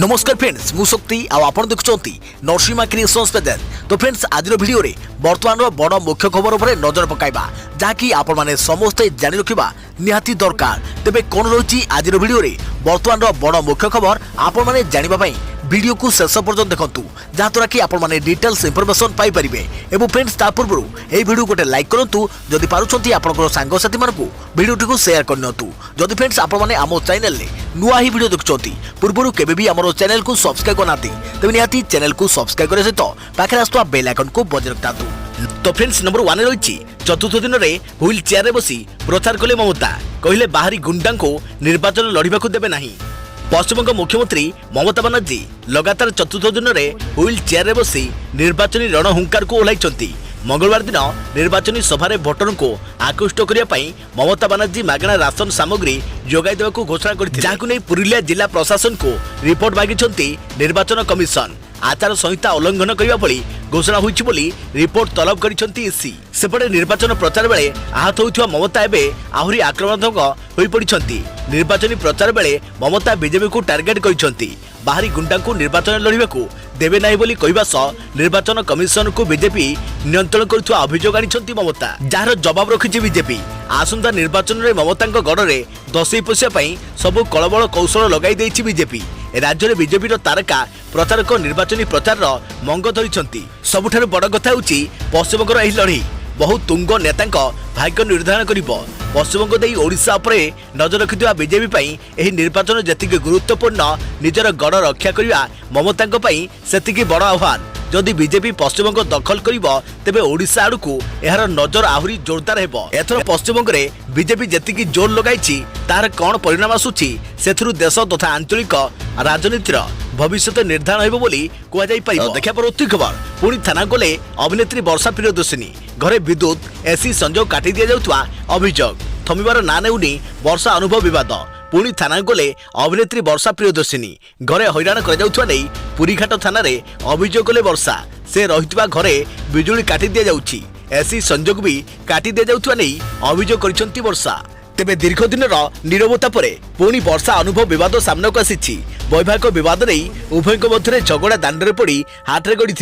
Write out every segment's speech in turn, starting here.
नमस्कार फ्रेंड्स मु शक्ति आपण देखुंती नरसिंहा क्रिएशंस पेज। तो फ्रेंड्स आज वीडियो रे वर्तमान बड़ मुख्य खबर उपर नजर पकाइबा जहाँकि आपण माने समस्ते जानि रखिबा निहाती दरकार। तेबे कोन रही आज वीडियो रे वर्तमान बड़ मुख्य खबर आपण माने जानिबा पई वीडियो को शेष पर्यंत देखंतु जहाँद्वारा कि आपण माने डिटेल्स इंफॉर्मेशन पाई परिबे। एवं फ्रेंड्स ता पूर्व ए वीडियो गोटे लाइक करंतु जदि पारुछंती आपनकर सांग साथी मानकु वीडियो को शेयर करनतु। जदि फ्रेंड्स आपण माने आमो चैनल ले नुआ ही वीडियो देखुछंती पूर्व केबे भी हमरो चैनल को सब्सक्राइब करनाती तबे निहाती चैनल को सब्सक्राइब करे सहित पाखे आस्तुवा बेल आइकन को बजाय रखतातु। तो फ्रेंड्स नंबर 1 रही चतुर्थ दिन में व्हील चेयर रे बसी प्रचार कले ममता कहले बाहरी गुंडा को निर्वाचन लड़िबा को देबे नहीं। पश्चिमबंग मुख्यमंत्री ममता बनर्जी लगातार चतुर्थ दिन में व्हील चेयर रे बसी निर्वाचन रणहुंकार को ओह्लाई। मंगलवार दिन निर्वाचन सभा भोटर को आकृष्ट करने ममता बनर्जी मागणा राशन सामग्री जोगाई देवाक घोषणा करथिले। पुरुलिया जिला प्रशासन को रिपोर्ट मागिछंती निर्वाचन कमिशन। आचार संहिता उल्लंघन करने भली घोषणा होइछि बोली रिपोर्ट तलब करिसंती ईसी। सेपटे निर्वाचन प्रचार बेले आहत होइथिबा ममता एबे आहुरी आक्रमणात्मक होई पड़िसंती। निर्वाचन प्रचार बेले ममता बीजेपी को टार्गेट करिसंती। बाहरी गुंडा को निर्वाचन लड़िबाकू देबे नाही बोली कहबा सह निर्वाचन कमिशन को बीजेपी नियंत्रण करुवा अभियोग आनिछंती ममता, जार जवाब रखिछि बीजेपी। आसंता निर्वाचन में ममता गड़े दसई पोषिया सबु कलबल कौशल लगाई देछि बीजेपी। राज्य में बीजेपी तारका प्रचारक निर्वाचन प्रचार मंग धरी। सबुठारु बड़ कथा होछि पश्चिमबंगर एही लड़ई बहु तुंग नेता भाग्य निर्धारण करिबो। पश्चिमबंग देई ओडिशा उपरे नजर रखिथिबा बीजेपी पई एही निर्वाचन जतिके गुरुत्वपूर्ण निजर गड़ रक्षा करिबा ममतांक पई सेतिके बड़ आह्वान। जदि बीजेपी पश्चिमबंग दखल करिबो तेबे ओडिशा आडकू एहार नजर आहुरी जोरदार हेबो। एथर पश्चिमबंग रे बीजेपी जतिके जोर लगाइछि तार कोन परिणाम आसुछि सेथुरु देश तथा आंचलिक राजनीतिर भविष्य निर्धारण हेबो बोली कुआ जाई परिबो। देखा परवर्ती खबर पुणी थाना गले अभिनेत्री वर्षा प्रियदर्शिनी घरे विद्युत एसी संजोग काटी दिया जाउतवा अभियोग थमिबार ना नेउनी वर्षा अनुभव विवाद। पुणी थाना गले अभिनेत्री वर्षा प्रियदर्शिनी घरे हैरान कर जाउतवा नै पुरीघाट थाना रे अभियोग कले वर्षा। से रहितवा घरे बिजुली काटी दिया जाउछि एसी संजोग भी काटी दिया जाउतवा नै अभियोग करिसंती वर्षा। तेबे दीर्घ दिन नीरवता परे पुणी वर्षा अनुभव विवाद सामना को आसी। वैवाहिक विवाद नहीं उभय मध्य झगड़ा दांडे पड़ी हाथ में गड़ी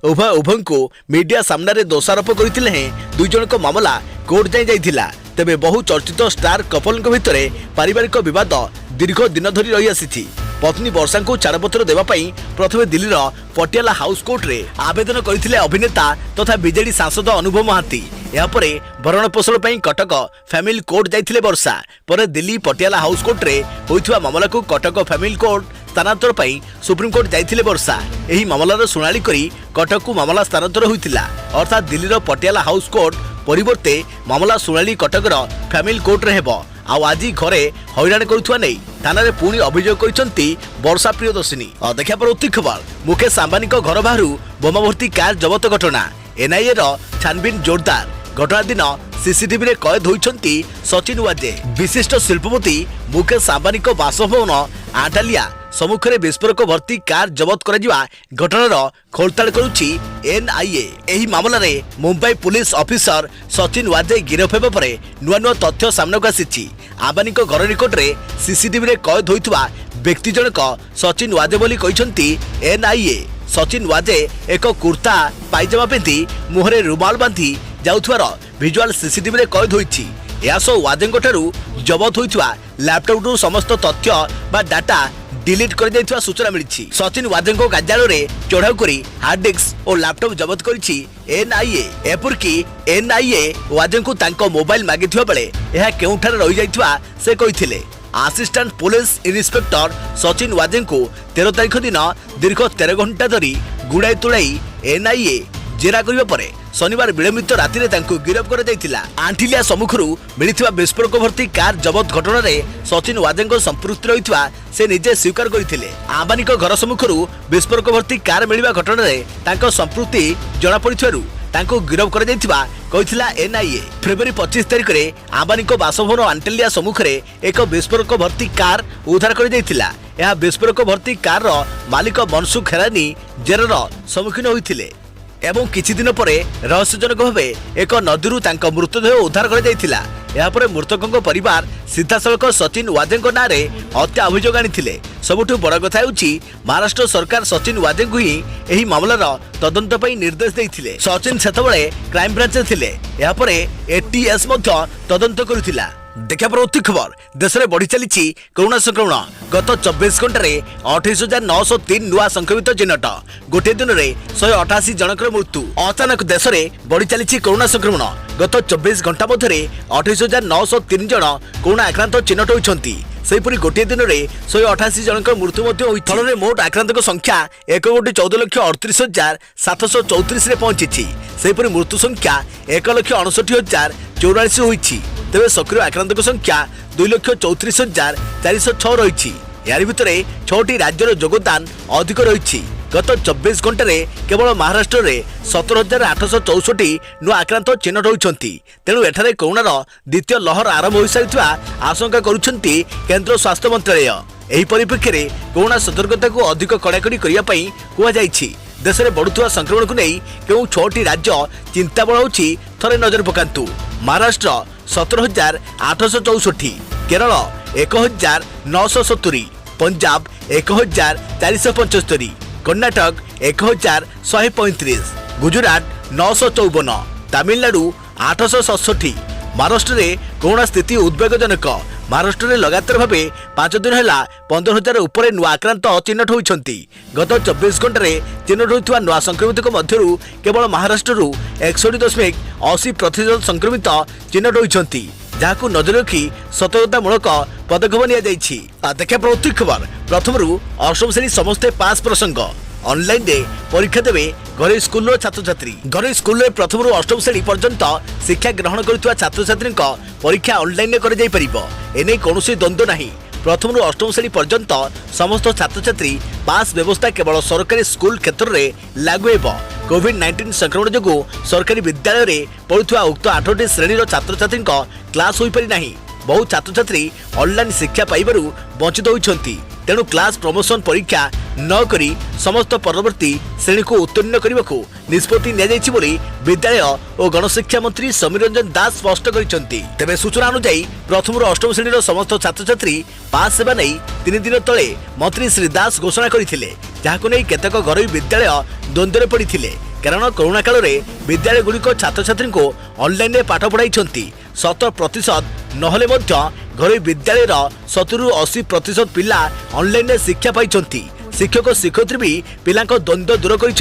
उभय को मीडिया सामने दोषारोप करते हैं दुई जन मामला कोर्ट जाइला। तेबे बहु चर्चित स्टार कपल भितर पारिवारिक विवाद दीर्घ दिन धरी रही आसी। पत्नी वर्षा को छाड़पत्र देवाई प्रथम दिल्लीर पटियाला हाउस कोर्ट रे आवेदन करथिले अभिनेता तथा बीजेडी सांसद अनुभव महांती। यापर भरण पोषण पर कटक फैमिली कोर्ट जाइथिले वर्षा पर दिल्ली पटियाला हाउस कोर्ट रे होइथिबा मामला को कटक फैमिली कोर्ट स्थानांतर पर सुप्रीम कोर्ट जाइथिले वर्षा। एही मामलार सुनाली करी कटक को मामला स्थानांतर होइथिला अर्थात दिल्लीर पटियाला हाउस कोर्ट परिवर्ते मामला सुनाली कटकर फैमिली कोर्ट रे हेबो। आज घरे हैरान करुवा नहीं थाना पुणी अभियोग करछंती वर्षा प्रियदर्शिनी। देखा परवर्ती खबर मुकेश अंबानी घर बाहर बोमा भर्ती कार जबत घटना एनआईए छानबीन जोरदार। घटना दिन सीसीटीवी रे कैद होइछंती सचिन वाजे। विशिष्ट शिल्पपति मुकेश अंबानी बासभवन आटालिया सम्मुख में विस्फोरक भर्ती कार जबत करा घटनार खोलताड़ करुछि एनआईए। एही मामला रे मुंबई पुलिस ऑफिसर सचिन वाजे गिरफ हेबा परे नुआ नुआ तथ्य सामना को आसी। अंबानी घर निकट में सीसीटीवी रे कैद होइतबा व्यक्ति जनक सचिन वाजे बोली कहिसंती एनआईए। सचिन वाजे एक कुर्ता पायजामा पिंधि मुहरे रुमाल बांधि जाउथवार विजुअल सीसीटीवी रे कैद होइछि। यासो वाजेंको ठारू जबत होइतबा लैपटॉप रु समस्त तथ्य बा डाटा डिलीट कर दैथवा सूचना मिली। सचिन वाजेंको कार्यालय रे चढ़ाऊ करी हार्ड डिस्क और लैपटॉप जबत करिछि एनआईए। एपरकी एनआईए वाजेंको तांको मोबाइल मागिथिबा बेले एहा केउठार रहि जाइथवा से कहिथिले। असिस्टेंट पुलिस इन्स्पेक्टर सचिन वाजेंको 13 तारिख दिन दीर्घ 13 घंटा धरी गुड़ाई तुड़ाई एनआईए जेरा करिबा परे शनिवार विलंबित राति रे तांको गिरफ कर जाइतिला। आंठिलिया सम्मुखरु मिलिथिबा विस्फोरक भर्ती कार जबत घटना रे सचिन वाजेंको संपृक्ति रहितवा से निजे स्वीकार करथिले। अंबानी घर सम्मुखरु विस्फोरक भर्ती कार मिलिबा घटना रे तांको संपृक्ति जणा पड़िथवारु तांको गिरफ कर जाइतिबा कहिथिला एनआईए। फेब्रुआरी 25 तारिख रे अंबानी बासभवन आंटेलिया सम्मुख रे एक विस्फोरक भर्ती कार उद्धार कर जाइतिला। यह विस्फोरक भर्ती कार मालिक मनसुख खेरानी जेरर सम्मुखीन होइथिले एवं किछि दिन परे रहस्यजनक भावे एक नदीरू तांको मृतदेह उद्धार कर जाइतिला। यापर मृतकों परिवार सीधासलख सचिन वाजे नारे हत्या अभियोग आनी सबुठु बड़ कथा महाराष्ट्र सरकार सचिन वाजे को ही एही मामलार तदंत निर्देश देते। सचिन सेतबेले क्राइम ब्रांच थिले यापर एटीएस तदंत करुथिला। देखा परवर्ती खबर देश में बढ़ी चली कोरोना संक्रमण गत 24 घंटे 28,903 नुआ संक्रमित चिन्हट गोटे दिन में 188 जनकर मृत्यु। अचानक देश में बढ़ी चली कोरोना संक्रमण गत 24 घंटा मध्य 28,903 जन कोरोना आक्रांत चिन्हट होती। सेहीपरि गोटे दिन में 188 जनकर मृत्यु फल मोट आक्रांत संख्या 1,14,38,734 पहुंची। सेहीपरि मृत्यु संख्या 1,59,044 होईछि। तेज सक्रिय आक्रांत संख्या 2,34,406 रही। यार भितर 6टी राज्यर योगदान अधिक रही। गत 24 घंटे केवल महाराष्ट्र में 17,864 नुआ आक्रांत चिन्हट होती। तेणु एठारे कोरोनार द्वितीय लहर आरंभ हो सारी आशंका करुछंती केंद्र स्वास्थ्य मंत्रालय। एही परिप्रेक्षी में कोरोना सतर्कता को अधिक कड़ाकड़ी करने कहुଯାଇଛି। देश में बढ़ुवा संक्रमण को नहीं केउ 6टी राज्य चिंता बढ़ाऊँगी थरे नजर पकांतु। महाराष्ट्र 17,864, केरल 1,970, पंजाब 1,475, कर्नाटक 1,135, गुजरात 954, तमिलनाडु 867। महाराष्ट्र में कोरोना स्थिति उद्वेगजनक। महाराष्ट्र में लगातार भाव 5 दिन है 15,000 उपर नुआ आक्रांत चिन्हट होती। गत 24 घंटे चिन्हट होता नुआ संक्रमित मध्य केवल महाराष्ट्र 61.80% संक्रमित चिन्हट होती, जहां नजर रखी सतर्कतामूलक पदक्षेप नि। देखा प्रवृत्ति खबर प्रथम अष्टम श्रेणी समस्ते पास प्रसंग ऑनलाइन डे परीक्षा देवे घरे स्कूल छात्र छात्री। घरे स्कूल प्रथम अष्टम श्रेणी पर्यंत शिक्षा ग्रहण करुवा छात्र छात्री परीक्षा ऑनलाइन एने कौन द्वंद्व नहीं। प्रथम अष्टम श्रेणी पर्यंत समस्त छात्र छात्री पास व्यवस्था केवल सरकारी स्कूल क्षेत्र में लागू हो। कोविड-19 संक्रमण जो सरकारी विद्यालय में पढ़ुवा उक्त 8टी श्रेणी छात्र छात्री क्लास हो पारि नहीं। बहु छात्र छात्री ऑनलाइन शिक्षा पाइबारु वंचित होइछंती। तेणु क्लास प्रमोशन परीक्षा न करी समस्त परवर्ती श्रेणी को उत्तीर्ण करने को निष्पत्ति नियाଯାଇଛି बोली विद्यालय और गणशिक्षा मंत्री समीर रंजन दास स्पष्ट करिसेंती। तेबे सूचना अनुसार प्रथम अष्टम श्रेणी समस्त छात्र छात्री पास सेवा नहीं 3 दिन तले मंत्री श्री दास घोषणा करथिले, जाहाको नै केतक घरोई विद्यालय द्वंद्व पड़िथिले। कारण कोरोना काल में विद्यालय गुड़िक छात्र छात्री को ऑनलाइन पाठ पढ़ाई 100% नहले घरोई विद्यालय 70-80% पिला ऑनलाइन शिक्षा पाई। शिक्षक शिक्षयित्री भी पिला द्वंद्व दूर कर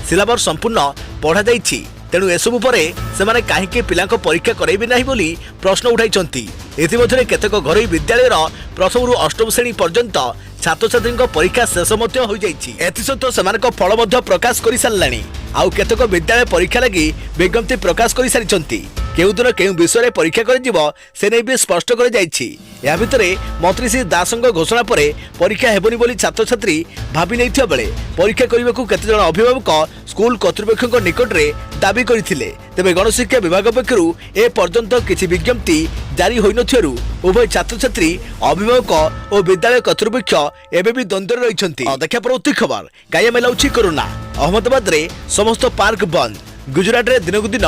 सिलेबस संपूर्ण पढ़ा जाइछि। तेणु एसबू पर से कहीं पिला परीक्षा कराइबे नहीं बोली प्रश्न उठाई। इतिमध्य केतक घरोई विद्यालय प्रथम अष्टम श्रेणी पर्यंत छात्र छात्री परीक्षा शेष एसत से फल प्रकाश कर सारे। आउ केतक विद्यालय परीक्षा लगी विज्ञप्ति प्रकाश कर सारी। केउ दिन केउ विषय परीक्षा से नहीं भी स्पष्ट कर या भितर मंत्री श्री दास घोषणा पर परीक्षा हेबनी बोली छात्र छात्री भावी नहीं बेले परीक्षा करने को केते जन अभिभावक स्कूल कर्तृपक्ष निकट में दाबी करथिले। तेबे गणशिक्षा विभाग पक्षरु ए पर्यंत किछि विज्ञप्ति जारी होई नथिरु उभय छात्र छात्री अभिभावक और विद्यालय कर्तृपक्ष एबे भी द्वंद्व रहिछंती। देखा परवर्ती खबर काया मेलाउछि कोरोना। अहमदाबाद रे समस्त पार्क बंद। गुजरात रे दिनकु दिन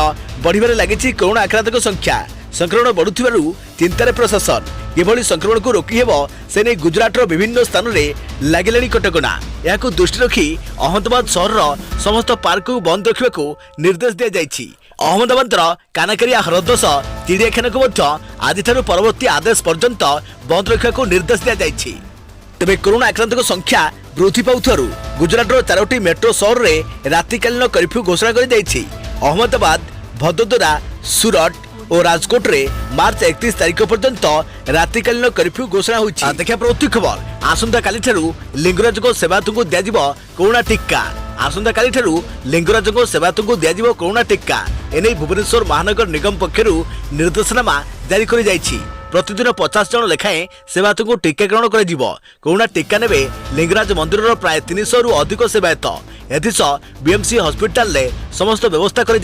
बढ़िबारे लागिछि कोरोना आक्रांतक संख्या। संक्रमण बढ़ुथिबारु चिंतार प्रशासन किभଳି संक्रमण को रोकी हेबो से नहीं गुजरात विभिन्न स्थान में लगिलाणी कटकणा। याकु दृष्टि रखी अहमदाबाद शहर समस्त पार्क को बंद रखा को निर्देश दिया जाइछि। अहमदाबाद कानाकारिया हृदय चिड़ियाखाना को आज परवर्ती आदेश पर्यंत बंद रखा को निर्देश दिया जाइछि। तेबे कोरोना आक्रांतक संख्या वृद्धि पाउथारु गुजरात 4टी मेट्रो शहर में रात्रिकालीन कर्फ्यू घोषणा कर जाइछि। अहमदाबाद, भदोदरा, सूरत और राजकोट रे मार्च 31 तारीख पर्यंत रात्रिकालीन कर्फ्यू घोषणा होइछि। देखा प्रवृत्ति खबर आसंता काली ठारू लिंगराज को सेवायतों को दियाजिबो कोरोना टीका। आसंता काली ठारू लिंगराज को सेवायतों को दियाजिबो कोरोना टीका। एने भुवनेश्वर महानगर निगम पक्षरु निर्देशनामा जारी करि जाइछि। प्रतिदिन 50 जन लेखाएं सेवायतों को टीकाकरण करा। कोरोना टीका नेबे लिंगराज मंदिर प्राय 300 रु अधिक सेवायत। एथिस बीएमसी हॉस्पिटल रे समस्त व्यवस्था कर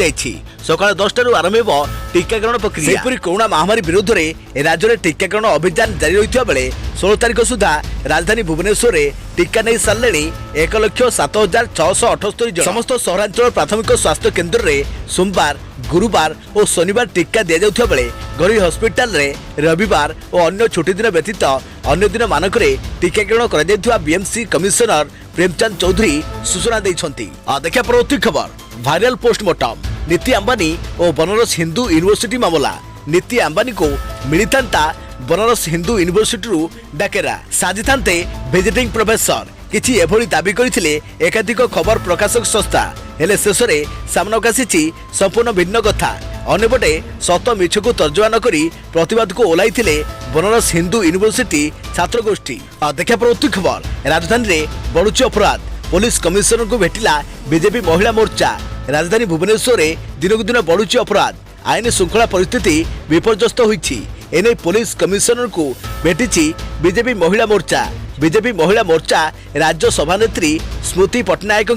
सकाल 10 टारू आरंभ हो टीकाकरण प्रक्रिया। सेपरी कोरोना महामारी विरुद्ध रे राज्य में टीकाकरण अभियान जारी रही बेले 16 तारिख सुधा राजधानी भुवनेश्वर में टीका नहीं सारे 1,07,678 जन। समस्त सहरांचल प्राथमिक स्वास्थ्य केन्द्र में सोमवार गुरुवार और शनिवार टीका दि जाउथिबा बेले घरोई हस्पिटाल रे रविवार और अन्य छुट्टी दिन व्यतीत अन्य दिन मानक टीकाकरण कर बीएमसी कमिशनर प्रेमचंद चौधरी सूचना देइछंती। देखा परवर्ती खबर वायरल पोस्टमार्टम नीति अंबानी और बनारस हिंदू यूनिवर्सिटी मामला। नीति अंबानी को मिलता बनारस हिंदू यूनिवर्सिटी रु डाकेरा साजिथांते विजिटिंग प्रोफेसर किछि एभली दाबी करथिले एकाधिक खबर प्रकाशक संस्था हेले शेष में सामनाक आसी संपूर्ण भिन्न कथा। अन्यपटे सत मिछ को तर्जमा न करी प्रतिवाद को ओह्लैथिले बनारस हिंदू यूनिवर्सिटी छात्र गोष्ठी। देखा परवर्ती खबर राजधानी में बढ़ुची अपराध पुलिस कमिशनर को भेटिला बीजेपी महिला मोर्चा। राजधानी भुवनेश्वर में दिनकू दिन बढ़ुची अपराध आईन श्रृंखला परिस्थिति विपर्यस्त होइछि। एने पुलिस कमिशनर को भेटिछि बीजेपी महिला मोर्चा। बीजेपी महिला मोर्चा राज्य सभानेत्री स्मृति पट्टनायक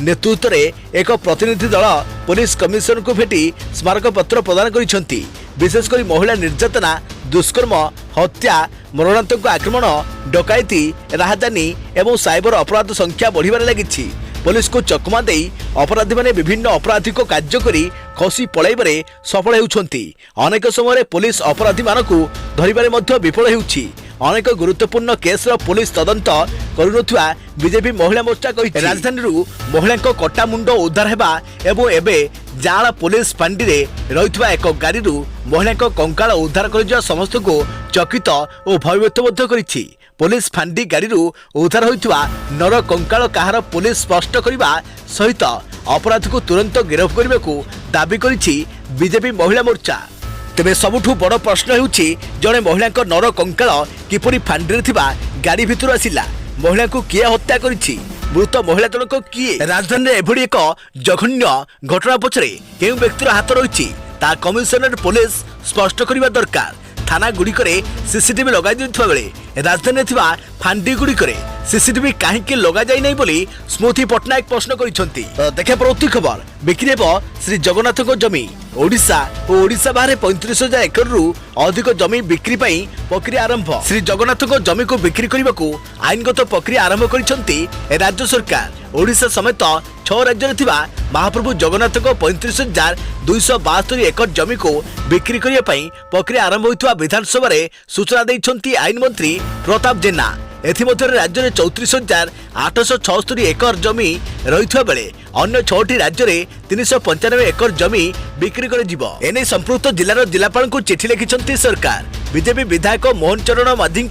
नेतृत्व में एक प्रतिनिधि दल पुलिस कमिशनर को भेटी स्मारक पत्र प्रदान करिसेंती। विशेषकर महिला निर्यातना दुष्कर्म हत्या मरणांतक आक्रमण डकायती राहदानी एवं साइबर अपराध संख्या बढ़िबार लागिछि। पुलिस को चकमा देई अपराधी माने विभिन्न अपराधिक कार्य करी खसी पळाइबारे सफल हेउछंती। अनेक समय पुलिस अपराधी मानकु धरिबारे मध्य विफल हेउछि। अनेक गुरुत्वपूर्ण केस पुलिस तदंत करुनथुआ बीजेपी महिला मोर्चा कहि राजधानी महिला कटा मुंड उद्धार हेबा एवं एबे जाला पुलिस पांडी रे रहितबा एक गाड़ी महिला कंकाल उद्धार कर समस्त को चकित और भयभीत मध्य करिछि। पुलिस फांडी गाड़ी उद्धार होइतबा नर कंकाल कहार पुलिस स्पष्ट करने सहित अपराध को तुरंत गिरफ्त करने को दाबी करिछि बीजेपी महिला मोर्चा। तेबे सबुठु बड़ प्रश्न हेउछि जड़े महिला नर कंकाल किपरि फांडी थिबा गाड़ी भितर आसिला। महिला को किए हत्या करिछि मृत महिला जनक किए। राजधानी में एभली एक जघन्य घटना पछरे केउ व्यक्तिर हाथ रहिछि ता कमिशनर पुलिस स्पष्ट करबा दरकार। थाना गुड़िकरे सीसीटीवी लगा दिथुवा बेले राजधानी थिबा फांडी गुड़िकरे सीसीटीवी काहेकि लगा जाई नै बोली स्मृति पट्टनायक प्रश्न करिसंती। देखा परवर्ती खबर बिक्री श्री जगन्नाथ जमी ओडिशा और ओडिशा बाहर 35,000 एकड़ रु अधिक जमी बिक्री पई प्रक्रिया आरंभ। श्री जगन्नाथ जमी को बिक्री करने को आईनगत प्रक्रिया आरंभ करिसंती राज्य सरकार। ओडिशा समेत 6 राज्य में थिबा महाप्रभु जगन्नाथ 35,272 एकड़ जमी को बिक्री करने पई प्रक्रिया आरंभ होइतबा विधानसभा रे सूचना दैछंती आईन मंत्री प्रताप जेना। एथिमध्य राज्य में 34,876 एकड़ जमी रही बेले अन्य 6टी राज्य में 395 एकड़ जमी बिक्री कर जिवो। एने संपृक्त जिलार जिलापाल को चिठी लिखिछंती सरकार। बीजेपी विधायक मोहन चरण माझी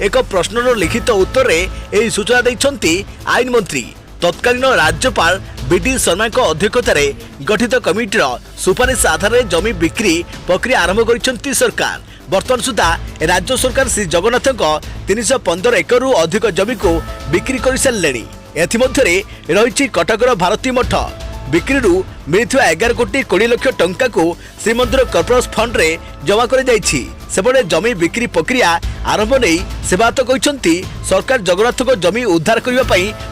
एक प्रश्नर लिखित उत्तर में यह सूचना दैछंती आईन मंत्री। तत्कालीन राज्यपाल बीडी शर्मा अध्यक्षतार गठित कमिटीर सुपारिश आधार में जमी बिक्री प्रक्रिया आरंभ करिछंती सरकार। वर्तमान सुधा राज्य सरकार श्री जगन्नाथ 315 एकड़ रु अधिक जमी को बिक्री कर सारे। एथिमध्य रही कटकर भारती मठ बिक्री मिलता 11 कोटी 20 लाख टंका को श्रीमंदिर कॉर्पोरेशन फंड रे जमा कर सेपटे जमी बिक्री प्रक्रिया आरंभ नहीं सेवायत कहते सरकार जगन्नाथ जमी उद्धार करने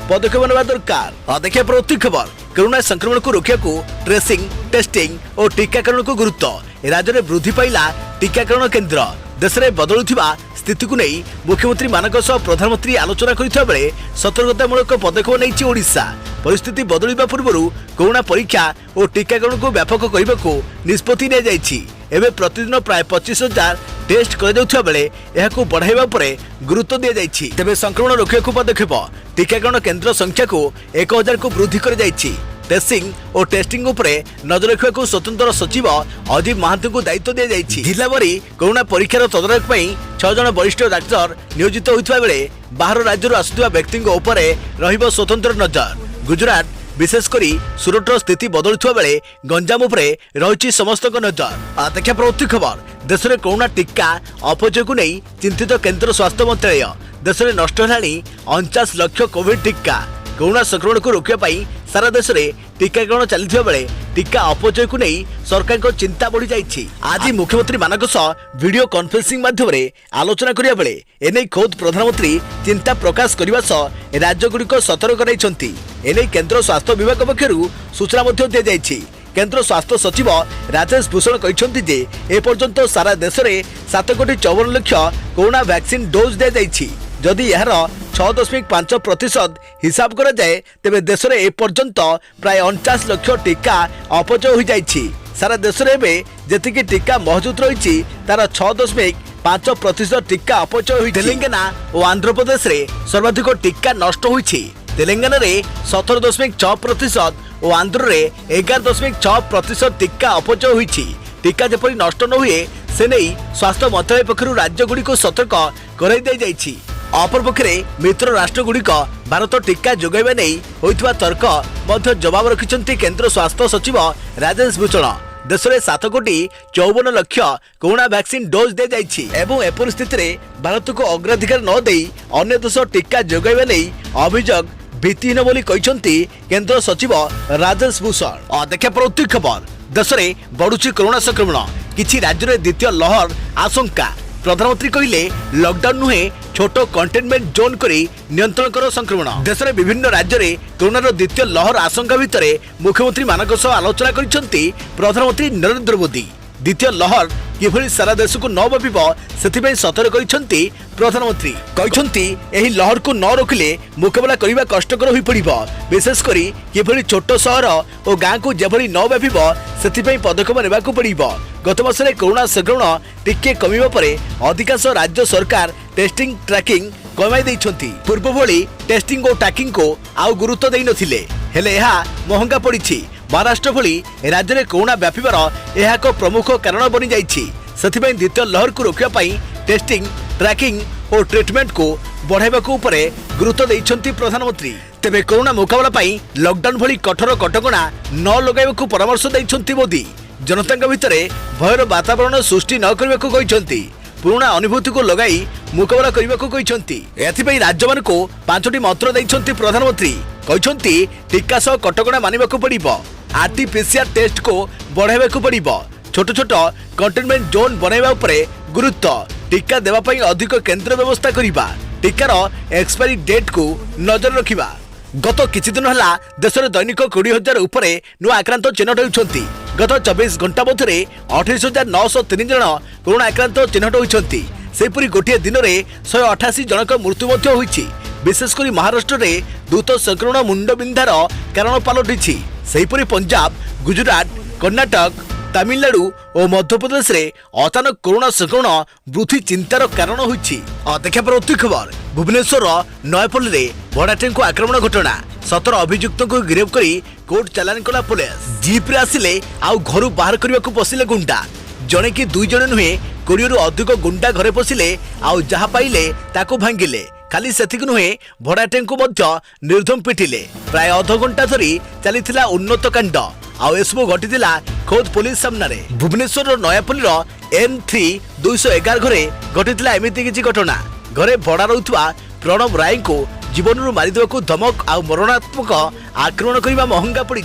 पदक्षेप नेबा दरकार। देखिए परवर्ती खबर कोरोना संक्रमण को रोकने को ट्रेसिंग टेस्टिंग और टीकाकरण को गुरुत्व। राज्य में वृद्धि पाइला टीकाकरण केन्द्र। देश में बदलुवा स्थिति को नहीं मुख्यमंत्री मानक सह प्रधानमंत्री आलोचना करथिबा बेले सतर्कतामूलक पदक्षेप नेइछि ओडिशा। परिस्थिति बदलिबा पूर्व कोरोना परीक्षा और टीकाकरण को व्यापक करने को निष्पत्ति निया जाइछि। एबे प्रतिदिन प्राय 25,000 टेस्ट कर बेले यह बढ़ाइबा परे गुरुत्व दिया जाइछि। तेबे संक्रमण रोकने पदक्षेप टीकाकरण केन्द्र संख्या को 1000 को वृद्धि कर जाइछि। टेस्टिंग और टेस्टिंग उपरे नजर रखा को स्वतंत्र सचिव अजीत महांती को दायित्व दिया जाइछि। जिला भरी कोरोना परीक्षार तदारख पई 6 जन वरिष्ठ डाक्टर नियोजित होइतबा बेले बाहर राज्य आसुवा व्यक्ति उपरे रहिबो स्वतंत्र नजर। गुजरात विशेषकर सूरतर स्थिति बदलुवा बेले गंजाम उपरे रही समस्त नजर। देखा परवर्ती खबर देश में कोरोना टीका अपचय को नहीं चिंतित केंद्र स्वास्थ्य मंत्रालय। देश में नष्ट है 49 लाख कोविड टीका। कोरोना संक्रमण को रोकने सारा देश में टीकाकरण चलता बेले टीका अपचय को नहीं सरकार को चिंता बढ़ी जाइछि। आज मुख्यमंत्री मानक सह वीडियो कॉन्फ्रेंसिंग माध्यम आलोचना करिया बेले एने खोद प्रधानमंत्री चिंता प्रकाश करने राज्यगुड़िक सतर्क कराइछंती। एने केंद्र स्वास्थ्य विभाग पक्षरु सूचना दिया जाइछि। केंद्र स्वास्थ्य सचिव राजेश भूषण कहते जे एपर्यंत सारा देश में 7,54,00,000 कोरोना वैक्सीन डोज दी जाइछि। जदि यार 6.5% हिसाब करा जाए तेबे देश में एपर्यंत प्राय 49 लाख टीका अपचय हो जाइछि। सारा देश में जेतिकी टीका मौजूद रही तार 6.5% टीका अपचय हो। तेलंगाना और आंध्र प्रदेश में सर्वाधिक टीका नष्ट होइछि। तेलंगाना रे 17.6% और आंध्र रे 11.6% टीका अपचय होइछि। टीका जेपरि नष्ट न हुए से नहीं स्वास्थ्य मंत्रालय पक्षरु राज्यगुड़ी को सतर्क कराई दे जाइछि। अपरपक्षे मित्र राष्ट्रगुड़िक भारत टीका जोगाइबा नहीं होइतबा तर्क मध्य जवाब रखिछन्ति केंद्र स्वास्थ्य सचिव राजेश भूषण। देश में 7,54,00,000 कोरोना वैक्सीन डोज दे जाइछि एवं ए परिस्थिति रे भारत को अग्राधिकार न देई अन्य देश टीका जोगाइबा नहीं अभियोग भित्तिहीन बोली कहते केंद्र सचिव राजेश भूषण। देखा प्रति खबर देश में बढ़ुची कोरोना संक्रमण किछि राज्य में द्वितीय लहर आशंका। प्रधानमंत्री कहले लॉकडाउन नुहे छोट कंटेनमेंट जोन करी नियंत्रण कर संक्रमण। देश में विभिन्न राज्य में कोरोना द्वितीय लहर आशंका भितर मुख्यमंत्री मानक सह आलोचना करिसेंति प्रधानमंत्री नरेंद्र मोदी। द्वितीय लहर किभली सारा देश को न व्यापिब से सतर्क करिसेंति प्रधानमंत्री कहते एही लहर को न रोकिले मुकाबला करने कष्टकर हो पड़िबो। विशेषकर किभली छोट सहर और गाँव को जेभली न व्यापिब से पदक्षेप नेबाकू पड़िबो। गत मासरे कोरोना संक्रमण टिके कमिबा परे अधिकांश राज्य सरकार टेस्टिंग ट्रैकिंग कमाई दैछंती। पूर्व भली टेस्टिंग और ट्रैकिंग को आउ गुरुत्व देई नथिले हेले एहा महंगा पड़िछि। महाराष्ट्र भली राज्य में कोरोना व्यापिबार यह एक प्रमुख कारण बनी जाइछि। सेथिबें द्वितीय लहर को रोकिया पाई टेस्टिंग ट्रैकिंग और ट्रीटमेंट को बढ़ाइबाकू उपरे गुरुत्व दैछंती प्रधानमंत्री। तेबे कोरोना मुकाबला पाई लॉकडाउन भली कठोर कटकणा न लगाइबाकू परामर्श दैछंती मोदी। जनता भितर भयर वातावरण सृष्टि न करबाकू कहछंती। पुराना अनुभूति को लगाई मुकाबला करबाकू कहछंती। एथिपई राज्य मान को 5टी मंत्र दैछंती प्रधानमंत्री। कहछंती टीका सह कटकणा मानिबाकू पड़िबो। आरटीपीसीआर टेस्ट को बढ़ाइबाकू पड़िबो। छोट छोट कंटेनमेंट जोन बनैबा उपरे गुरुत्व। टीका देवा पई अधिक केंद्र व्यवस्था करिबा। टीकार एक्सपायरी डेट को नजर रखिबा। गत किछि दिन हला देश में दैनिक 20,000 उपरे नुआ आक्रांत चिन्हट होइछंती। गत 24 घंटा मध्य 28,903 जन कोरोना आक्रांत चिन्हट होइछंती। सेपरी गोटे दिन में 188 जनक मृत्यु मध्य होइछि। विशेषकर महाराष्ट्र में द्रुत संक्रमण मुंडबिंधार कारण पलटिछि। सेहीपरि पंजाब गुजरात कर्णाटक तमिलनाडु और मध्यप्रदेश में अचानक कोरोना संक्रमण वृद्धि चिंतार कारण होइछि। देखा प्रति खबर भुवनेश्वर नयपल्ली में भड़ाटे को आक्रमण घटना 17 अभियुक्त को गिरफ्त करी कोर्ट चालान कला पुलिस। जीप रे आसिले आउ घर बाहर करने को पशिले गुंडा। जड़े कि 2 जण नुहे 20 रु अधिक गुंडा घरे पशिले आउ जहा पाइले ताको भांगिले। खाली सेतिक नुहे भड़ाटे को निर्धम पिटिले। प्राय अध घंटा धरी चलीथिला उन्नत कांड आउ एसबू घटिथिला खोद पुलिस सामने। भुवनेश्वर नयापल्ली N3 211 घरे घटिथिला एमिति किछि घटना। घरे भड़ा रहुथुवा प्रणव राय को जीवन मारिदेवाकू धमक आउ मरणात्मक आक्रमण करने महंगा पड़ी।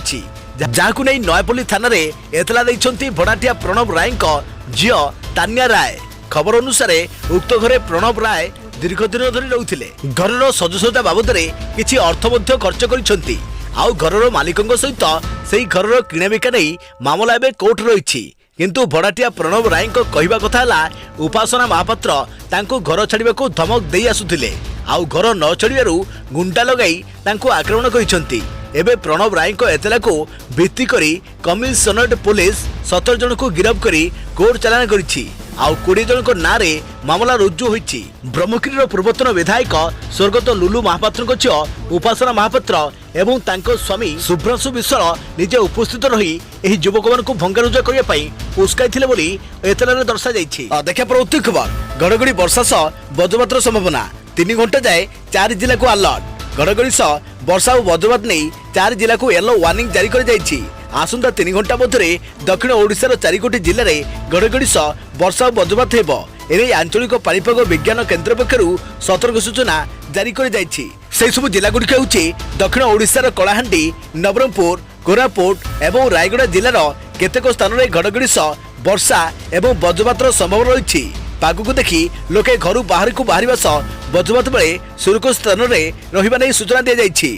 जहां नहीं नयापल्ली थाना रे एतला दैछंती भड़ाटिया प्रणव राय झील तान्या राय। खबर अनुसार उक्त घरे प्रणव राय दीर्घ दिन धरी रहुथिले। घर सजसजा बाबद किछि अर्थ मध्य खर्च करिसंती। आउ घर मालिकों सहित से घर किणाबिका नहीं मामला एवं कोर्ट रही। किंतु भड़ाटिया प्रणव राय कहवा कथा है उपासना महापात्र तांको घर छाड़िबा को धमक दे आसुथिले। आउ घर न छाड़िबारु गुंडा लगाई तांको आक्रमण करिसंती। एबे प्रणव राय एतला को भित्ति करी कमिशनरेट पुलिस 17 जन को गिरफ्त करी कोर्ट चालान करिछि। आउ 20 जन को नारे मामला रुजु होइछि। ब्रह्मगिरी पूर्वतन विधायक स्वर्गत लुलु महापात्र झील उपासना महापात्र एवं तांको स्वामी शुभ्रांशु विश्वाल निजे उपस्थित रही एही युवक मानकु भंगारुजा करिया पई उस्काइथिले बोली एतलारे दर्शा जाइछि। देखा प्रति खबर घड़घड़ी वर्षा सह वज्रपातर संभावना। 3 घंटा जाए 4 जिला को अलर्ट। घड़घड़ी सह वर्षा और वज्रपात नहीं 4 जिला को येलो वार्निंग जारी कर जाइछि। आसंता 3 घंटा मध्य दक्षिण ओडिशार 4 जिले में घड़घड़ी सह वर्षा और वज्रपात हेब। एने आंचलिक पाणीपाग विज्ञान केन्द्र पक्षरु सतर्क सूचना जारी कर जाइछि। सेहि सब जिलागुड़िक हेउछि दक्षिण ओडिशार कलाहांडी नवरंगपुर कोरापुट एवं रायगड़ा जिलार केतेक स्थान में घड़घड़ी सह वर्षा एवं वज्रपातर संभावना रही। पाग को देखि लोके घर बाहर को बाहर वज्रपात बेले सुरक्षित स्थान में रहिबा नै सूचना दी जाइछि।